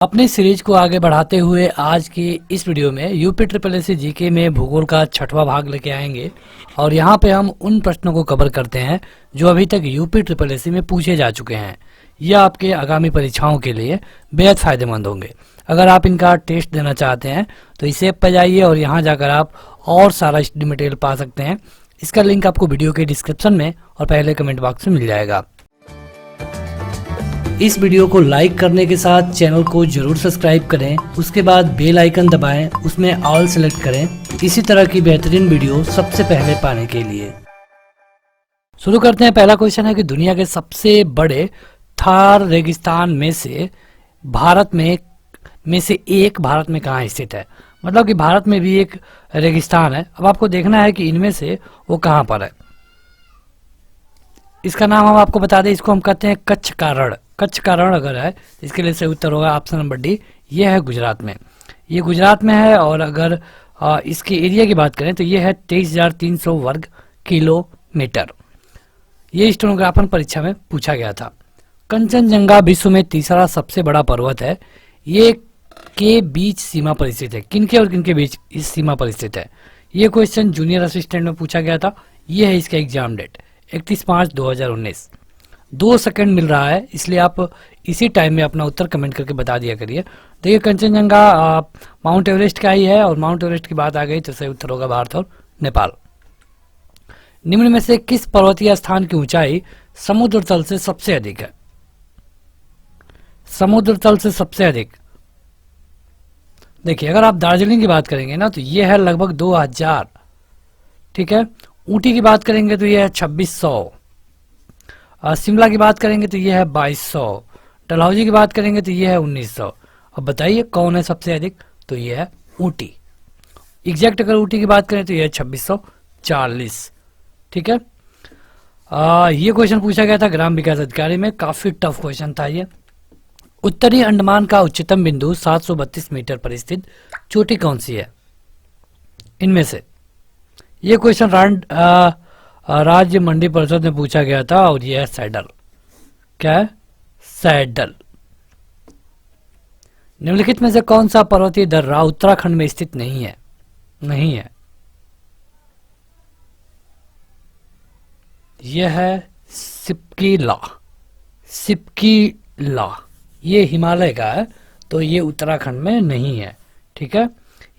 अपनी सीरीज को आगे बढ़ाते हुए आज की इस वीडियो में यूपी ट्रिपल एससी जीके में भूगोल का 6वां भाग लेके आएंगे और यहाँ पे हम उन प्रश्नों को कवर करते हैं जो अभी तक यूपी ट्रिपल एससी में पूछे जा चुके हैं। यह आपके आगामी परीक्षाओं के लिए बेहद फायदेमंद होंगे। अगर आप इनका टेस्ट देना चाहते हैं तो इस ऐप पर जाइए और यहाँ जाकर आप और सारा स्टडी मटेरियल पा सकते हैं। इसका लिंक आपको वीडियो के डिस्क्रिप्शन में और पहले कमेंट बॉक्स में मिल जाएगा। इस वीडियो को लाइक करने के साथ चैनल को जरूर सब्सक्राइब करें, उसके बाद बेल आइकन दबाएं, उसमें ऑल सेलेक्ट करें इसी तरह की बेहतरीन वीडियो सबसे पहले पाने के लिए। शुरू करते हैं। पहला क्वेश्चन है कि दुनिया के सबसे बड़े थार रेगिस्तान में से भारत में कहाँ स्थित है। मतलब कि भारत में भी एक रेगिस्तान है। अब आपको देखना है कि इनमें से वो कहाँ पर है। इसका नाम हम आपको बता दें, इसको हम कहते हैं कच्छ का रण। कच्छ का रण अगर है इसके लिए सही उत्तर होगा ऑप्शन नंबर डी। ये है गुजरात में, ये गुजरात में है। और अगर इसके एरिया की बात करें तो ये है 23,300 वर्ग किलोमीटर। ये स्टेनोग्राफर परीक्षा में पूछा गया था। कंचनजंगा विश्व में तीसरा सबसे बड़ा पर्वत है। ये के बीच सीमा पर स्थित है। किनके और किनके बीच इस सीमा पर स्थित है। ये क्वेश्चन जूनियर असिस्टेंट में पूछा गया था। ये है इसका एग्जाम डेट 31/5/2019। 2 सेकंड मिल रहा है, इसलिए आप इसी टाइम में अपना उत्तर कमेंट करके बता दिया करिए। देखिए कंचनजंगा माउंट एवरेस्ट का ही है और माउंट एवरेस्ट की बात आ गई तो सही उत्तर होगा भारत और नेपाल। निम्न में से किस पर्वतीय स्थान की ऊंचाई समुद्र तल से सबसे अधिक है। समुद्र तल से सबसे अधिक, देखिए अगर आप दार्जिलिंग की बात करेंगे ना तो ये है लगभग 2000, ठीक है। ऊटी की बात करेंगे तो ये है 2600। शिमला की बात करेंगे तो ये है 2200। डलहौजी की बात करेंगे तो ये है 1900। अब बताइए कौन है सबसे अधिक, तो ये है ऊटी। एग्जैक्ट अगर ऊटी की बात करें तो ये है 2640, ठीक है। ये क्वेश्चन पूछा गया था ग्राम विकास अधिकारी में, काफी टफ क्वेश्चन था ये। उत्तरी अंडमान का उच्चतम बिंदु 732 मीटर पर स्थित चोटी कौन सी है इनमें से। ये क्वेश्चन राज्य मंडी परिषद में पूछा गया था और यह है सैडल। क्या है? सैडल। निम्नलिखित में से कौन सा पर्वतीय दर्रा उत्तराखंड में स्थित नहीं है। नहीं है, यह है सिपकीला। सिपकीला ये हिमालय का है तो ये उत्तराखंड में नहीं है, ठीक है।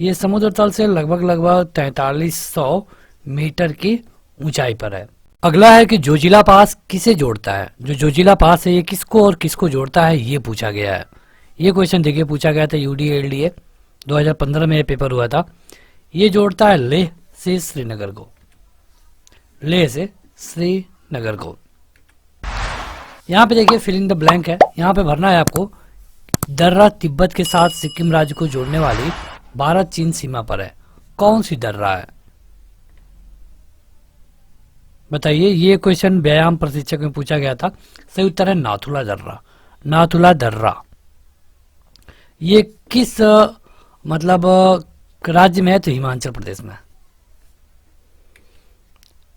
ये समुद्र तल से लगभग 4300 मीटर की ऊंचाई पर है। अगला है कि जोजिला पास किसे जोड़ता है। जो जोजिला पास है ये किसको और किसको जोड़ता है ये पूछा गया है। ये क्वेश्चन देखिए पूछा गया था UDLDA 2015 में ये पेपर हुआ था। ये जोड़ता है लेह से श्रीनगर को। लेह से श्रीनगर को। यहाँ पे देखिए फिल इन द ब्लैंक है, यहाँ पे भरना है आपको। दर्रा तिब्बत के साथ सिक्किम राज्य को जोड़ने वाली भारत चीन सीमा पर है। कौन सी दर्रा है बताइए। ये क्वेश्चन व्यायाम प्रशिक्षक में पूछा गया था। सही उत्तर है नाथुला दर्रा। नाथुला दर्रा ये किस मतलब राज्य में है तो हिमाचल प्रदेश में।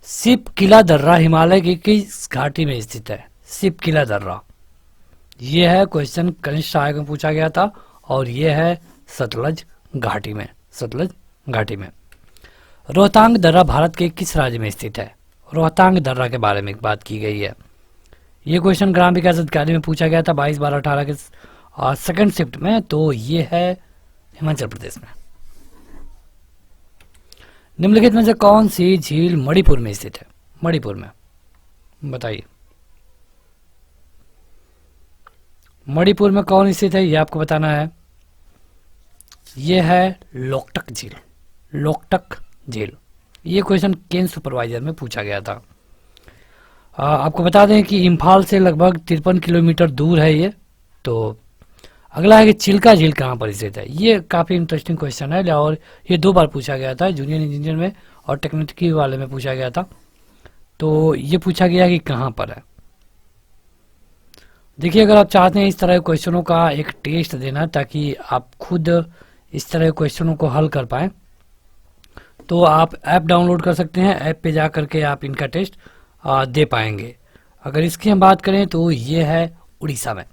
सिपकिला दर्रा हिमालय की किस घाटी में स्थित है। सिपकिला दर्रा ये है क्वेश्चन कनिष्ठ सहायक में पूछा गया था और ये है सतलज घाटी में। सतलज घाटी में। रोहतांग दर्रा भारत के किस राज्य में स्थित है। रोहतांग दर्रा के बारे में बात की गई है। ये क्वेश्चन ग्राम विकास अधिकारी में पूछा गया था 22/12/18 के सेकंड शिफ्ट में, तो ये है हिमाचल प्रदेश में। निम्नलिखित में से कौन सी झील मणिपुर में स्थित है। मणिपुर में बताइए। मणिपुर में कौन स्थित है ये आपको बताना है। ये है लोकटक झील। लोकटक झील ये क्वेश्चन केन सुपरवाइजर में पूछा गया था। आपको बता दें कि इम्फाल से लगभग 53 किलोमीटर दूर है ये। तो अगला है कि चिल्का झील कहाँ पर स्थित है। ये काफ़ी इंटरेस्टिंग क्वेश्चन है और ये 2 बार पूछा गया था, जूनियर इंजीनियर में और टेक्निकल वाले में पूछा गया था। तो ये पूछा गया कि कहाँ पर है। देखिए अगर आप चाहते हैं इस तरह के क्वेश्चनों का एक टेस्ट देना ताकि आप खुद इस तरह के क्वेश्चनों को हल कर पाएँ तो आप ऐप डाउनलोड कर सकते हैं। ऐप पे जा करके आप इनका टेस्ट दे पाएंगे। अगर इसकी हम बात करें तो ये है उड़ीसा में।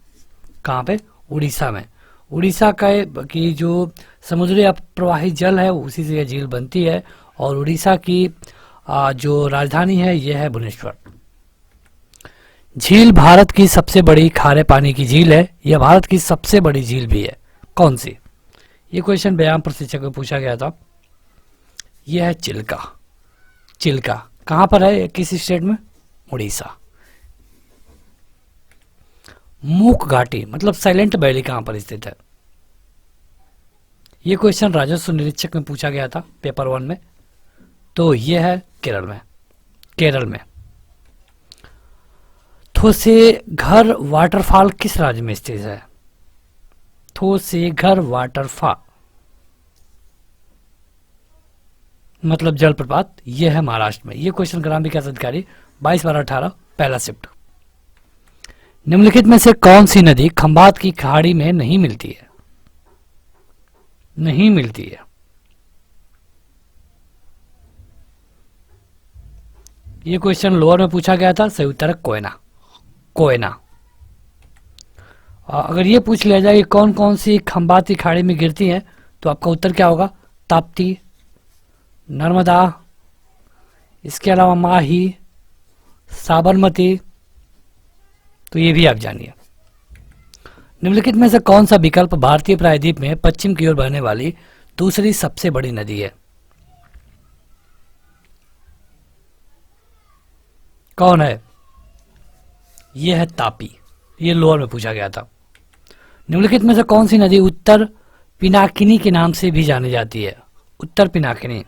कहाँ पे? उड़ीसा में। उड़ीसा का की जो समुद्री प्रवाही जल है उसी से यह झील बनती है, और उड़ीसा की जो राजधानी है यह है भुवनेश्वर। झील भारत की सबसे बड़ी खारे पानी की झील है, यह भारत की सबसे बड़ी झील भी है, कौन सी? ये क्वेश्चन व्यायाम प्रशिक्षक में पूछा गया था। यह है चिल्का। चिल्का कहां पर है, किस स्टेट में? उड़ीसा। मूक घाटी मतलब साइलेंट वैली कहां पर स्थित है? यह क्वेश्चन राजस्व निरीक्षक में पूछा गया था पेपर 1 में, तो यह है केरल में। केरल में थोसेघर वाटरफॉल किस राज्य में स्थित है? थोसेघर वाटरफॉल मतलब जलप्रपात, यह है महाराष्ट्र में। यह क्वेश्चन ग्राम विकास अधिकारी 22/12/18 पहला शिफ्ट। निम्नलिखित में से कौन सी नदी खंभात की खाड़ी में नहीं मिलती है? नहीं मिलती है। यह क्वेश्चन लोअर में पूछा गया था, सही उत्तर है कोयना। कोयना। अगर ये पूछ लिया जाए कि कौन कौन सी खंभात की खाड़ी में गिरती हैं, तो आपका उत्तर क्या होगा? ताप्ती, नर्मदा, इसके अलावा माही, साबरमती, तो ये भी आप जानिए। निम्नलिखित में से कौन सा विकल्प भारतीय प्रायद्वीप में पश्चिम की ओर बहने वाली दूसरी सबसे बड़ी नदी है? कौन है? यह है तापी। ये लोअर में पूछा गया था। निम्नलिखित में से कौन सी नदी उत्तर पिनाकिनी के नाम से भी जानी जाती है? उत्तर पिनाकिनी।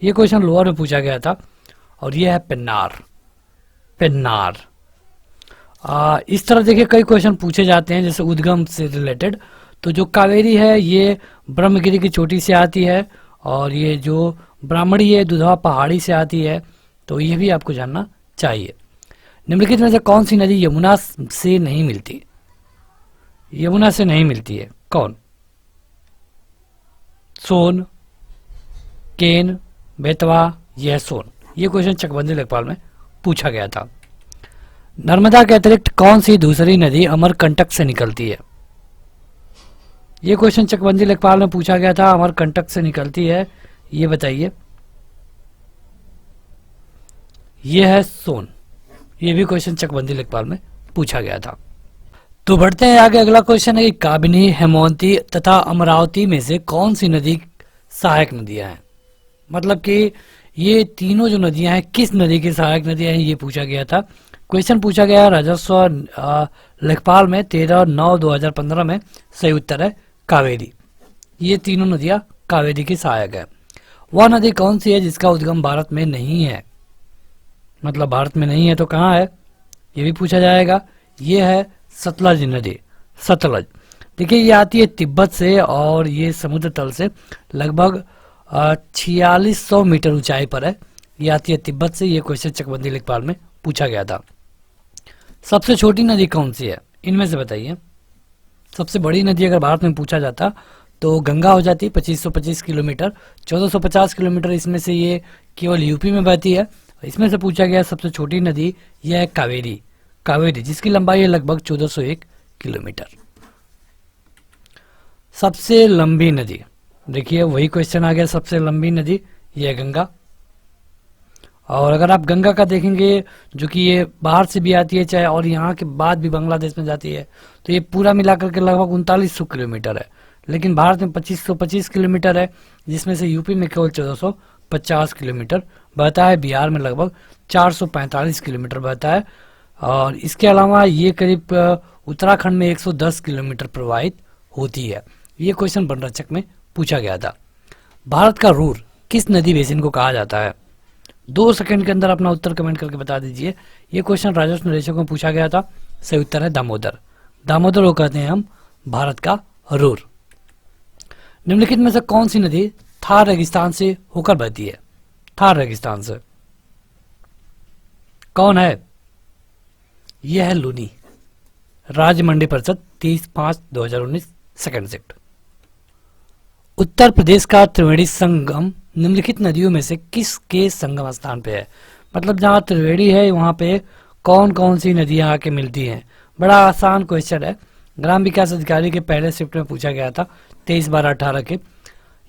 ये क्वेश्चन लोअर में पूछा गया था, और यह है पेन्नार। पेन्नार। इस तरह देखिए कई क्वेश्चन पूछे जाते हैं जैसे उद्गम से रिलेटेड। तो जो कावेरी है ये ब्रह्मगिरी की चोटी से आती है, और ये जो ब्राह्मणी है दुधवा पहाड़ी से आती है, तो ये भी आपको जानना चाहिए। निम्नलिखित में से कौन सी नदी यमुना से नहीं मिलती? यमुना से नहीं मिलती है, कौन? सोन, केन, बेतवा, यह सोन। यह क्वेश्चन चकबंदी लेखपाल में पूछा गया था। नर्मदा के अतिरिक्त कौन सी दूसरी नदी अमरकंटक से निकलती है? यह क्वेश्चन चकबंदी लेखपाल में पूछा गया था, अमरकंटक से निकलती है, ये बताइए। यह है सोन। यह भी क्वेश्चन चकबंदी लेखपाल में पूछा गया था। तो बढ़ते हैं आगे। अगला क्वेश्चन है कि काबिनी, हेमवंती तथा अमरावती में से कौन सी नदी सहायक नदियां हैं? मतलब कि ये तीनों जो नदियां हैं किस नदी की सहायक नदियां हैं, ये पूछा गया था। क्वेश्चन पूछा गया राजस्व लेखपाल में 13/9/2015 में। सही उत्तर है कावेरी। ये तीनों नदियां कावेरी की सहायक है। वह नदी कौन सी है जिसका उद्गम भारत में नहीं है? मतलब भारत में नहीं है तो कहाँ है, ये भी पूछा जाएगा। ये है सतलज नदी। सतलज देखिए ये आती है तिब्बत से, और ये समुद्र तल से लगभग 4600 मीटर ऊंचाई पर है। ये आती है तिब्बत से। ये क्वेश्चन चकबंदी लेखपाल में पूछा गया था। सबसे छोटी नदी कौन सी है इनमें से बताइए? सबसे बड़ी नदी अगर भारत में पूछा जाता तो गंगा हो जाती, 2525 किलोमीटर, 1450 किलोमीटर इसमें से ये केवल यूपी में बहती है। इसमें से पूछा गया सबसे छोटी नदी यह है कावेरी। कावेरी जिसकी लंबाई है लगभग 1401 किलोमीटर। सबसे लंबी नदी देखिए वही क्वेश्चन आ गया, सबसे लंबी नदी यह गंगा। और अगर आप गंगा का देखेंगे जो कि ये बाहर से भी आती है चाहे, और यहाँ के बाद भी बांग्लादेश में जाती है, तो ये पूरा मिलाकर के लगभग 3900 किलोमीटर है। लेकिन भारत में 2525 किलोमीटर है, जिसमें से यूपी में केवल 1450 किलोमीटर बहता है। बिहार में लगभग 445 किलोमीटर बहता है। और इसके अलावा ये करीब उत्तराखंड में 110 किलोमीटर प्रवाहित होती है। ये क्वेश्चन बनरक्षक में पूछा गया था। भारत का रूर किस नदी बेसिन को कहा जाता है? 2 सेकंड के अंदर अपना उत्तर कमेंट करके बता दीजिए। ये क्वेश्चन राजस्व निरीक्षक में पूछा गया था। सही उत्तर है दामोदर। दामोदर को कहते हैं हम भारत का रूर। निम्नलिखित में से कौन सी नदी थार रेगिस्तान से होकर बहती है? थार रेगिस्तान से कौन है? यह है लूनी। राज्य मंडी परिषद 30/5/2019 सेकंड शिफ्ट। उत्तर प्रदेश का त्रिवेणी संगम निम्नलिखित नदियों में से किसके संगम स्थान पे है? मतलब जहाँ त्रिवेणी है वहाँ पे कौन कौन सी नदियाँ आके मिलती हैं? बड़ा आसान क्वेश्चन है। ग्राम विकास अधिकारी के पहले शिफ्ट में पूछा गया था 23/12/18 के।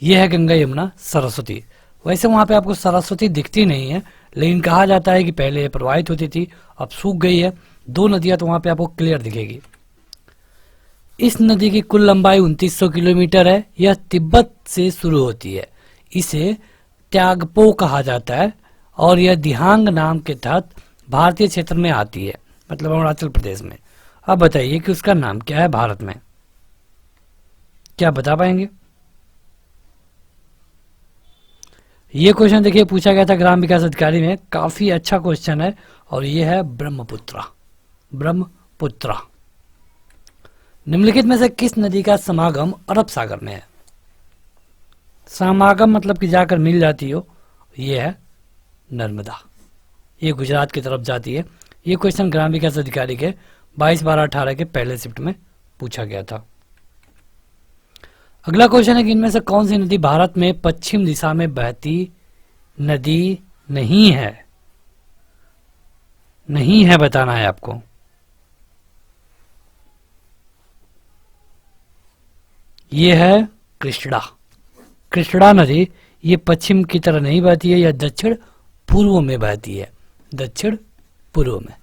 यह है गंगा यमुना सरस्वती। वैसे वहां पे आपको सरस्वती दिखती नहीं है, लेकिन कहा जाता है कि पहले ये प्रवाहित होती थी, अब सूख गई है। 2 नदियां तो वहां पे आपको क्लियर दिखेगी। इस नदी की कुल लंबाई 2900 किलोमीटर है। यह तिब्बत से शुरू होती है। इसे त्यागपो कहा जाता है और यह दिहांग नाम के तहत भारतीय क्षेत्र में आती है, मतलब अरुणाचल प्रदेश में। अब बताइए कि उसका नाम क्या है भारत में, क्या बता पाएंगे? ये क्वेश्चन देखिए पूछा गया था ग्राम विकास अधिकारी में, काफी अच्छा क्वेश्चन है और ये है ब्रह्मपुत्रा। ब्रह्मपुत्रा। निम्नलिखित में से किस नदी का समागम अरब सागर में है? समागम मतलब कि जाकर मिल जाती हो, ये है नर्मदा। ये गुजरात की तरफ जाती है। ये क्वेश्चन ग्राम विकास अधिकारी के 22/12/18 के पहले शिफ्ट में पूछा गया था। अगला क्वेश्चन है कि इनमें से कौन सी नदी भारत में पश्चिम दिशा में बहती नदी नहीं है? नहीं है बताना है आपको। ये है कृष्णा। कृष्णा नदी ये पश्चिम की तरह नहीं बहती है, यह दक्षिण पूर्व में बहती है, दक्षिण पूर्व में।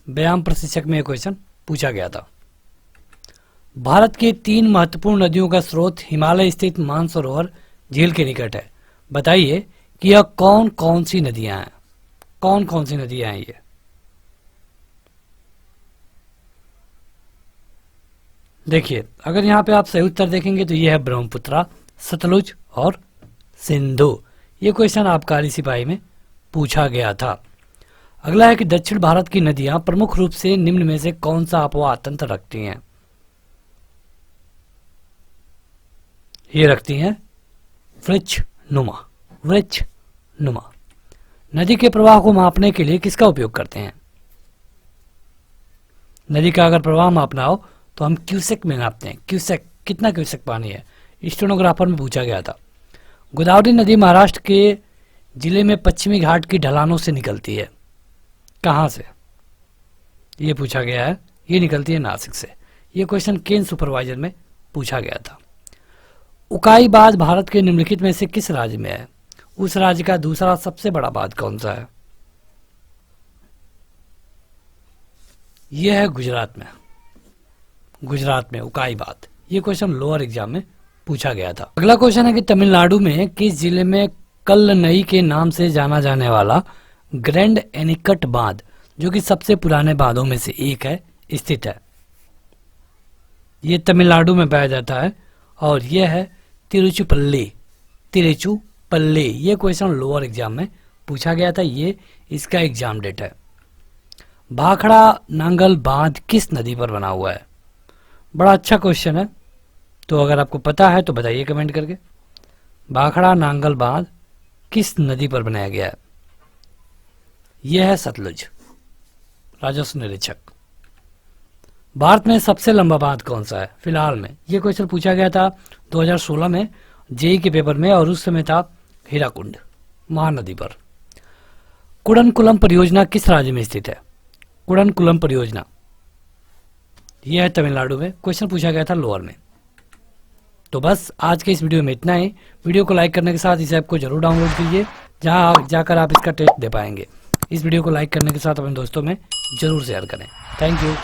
व्यायाम प्रशिक्षक में यह क्वेश्चन पूछा गया था। भारत की 3 महत्वपूर्ण नदियों का स्रोत हिमालय स्थित मानसरोवर झील के निकट है। बताइए कि यह कौन कौन सी नदियां हैं? कौन कौन सी नदियां हैं ये? देखिए, अगर यहाँ पे आप सही उत्तर देखेंगे तो ये है ब्रह्मपुत्रा, सतलुज और सिंधु। ये क्वेश्चन आबकारी सिपाही में पूछा गया था। अगला है कि दक्षिण भारत की नदियां प्रमुख रूप से निम्न में से कौन सा अपवाह तंत्र रखती हैं? ये रखती हैं वृक्ष नुमा। वृक्ष नुमा। नदी के प्रवाह को मापने के लिए किसका उपयोग करते हैं? नदी का अगर प्रवाह मापना हो तो हम क्यूसेक में नापते हैं। क्यूसेक, कितना क्यूसेक पानी है, स्टेनोग्राफर में पूछा गया था। गोदावरी नदी महाराष्ट्र के जिले में पश्चिमी घाट की ढलानों से निकलती है। कहाँ से? ये पूछा गया है। ये निकलती है नासिक से। ये क्वेश्चन केंद्र सुपरवाइजर में पूछा गया था। उकाई बांध भारत के निम्नलिखित में से किस राज्य में है? उस राज्य का दूसरा सबसे बड़ा बांध कौन सा है? यह है गुजरात में। गुजरात में उकाई बांध। ये क्वेश्चन लोअर एग्जाम में पूछा गया था। अगला क्वेश्चन है कि तमिलनाडु में किस जिले में कल्लनई के नाम से जाना जाने वाला ग्रैंड एनिकट बांध, जो कि सबसे पुराने बांधों में से एक है, स्थित है? ये तमिलनाडु में पाया जाता है और यह है तिरुचिपल्ली। तिरुचिपल्ली। ये क्वेश्चन लोअर एग्जाम में पूछा गया था। ये इसका एग्जाम डेट है। भाखड़ा नांगल बांध किस नदी पर बना हुआ है? बड़ा अच्छा क्वेश्चन है, तो अगर आपको पता है तो बताइए कमेंट करके। भाखड़ा नांगल बांध किस नदी पर बनाया गया है? यह है सतलुज। राजस्व निरीक्षक। भारत में सबसे लंबा बांध कौन सा है फिलहाल में? यह क्वेश्चन पूछा गया था 2016 में जेईई के पेपर में और उस समय था हीराकुंड महानदी पर। कुडनकुलम परियोजना किस राज्य में स्थित है? कुडनकुलम परियोजना यह है तमिलनाडु में। क्वेश्चन पूछा गया था लोअर में। तो बस आज के इस वीडियो में इतना ही। वीडियो को लाइक करने के साथ इस ऐप को जरूर डाउनलोड कीजिए, जहां जाकर आप इसका टेस्ट दे पाएंगे। इस वीडियो को लाइक करने के साथ अपने दोस्तों में जरूर शेयर करें। Thank you.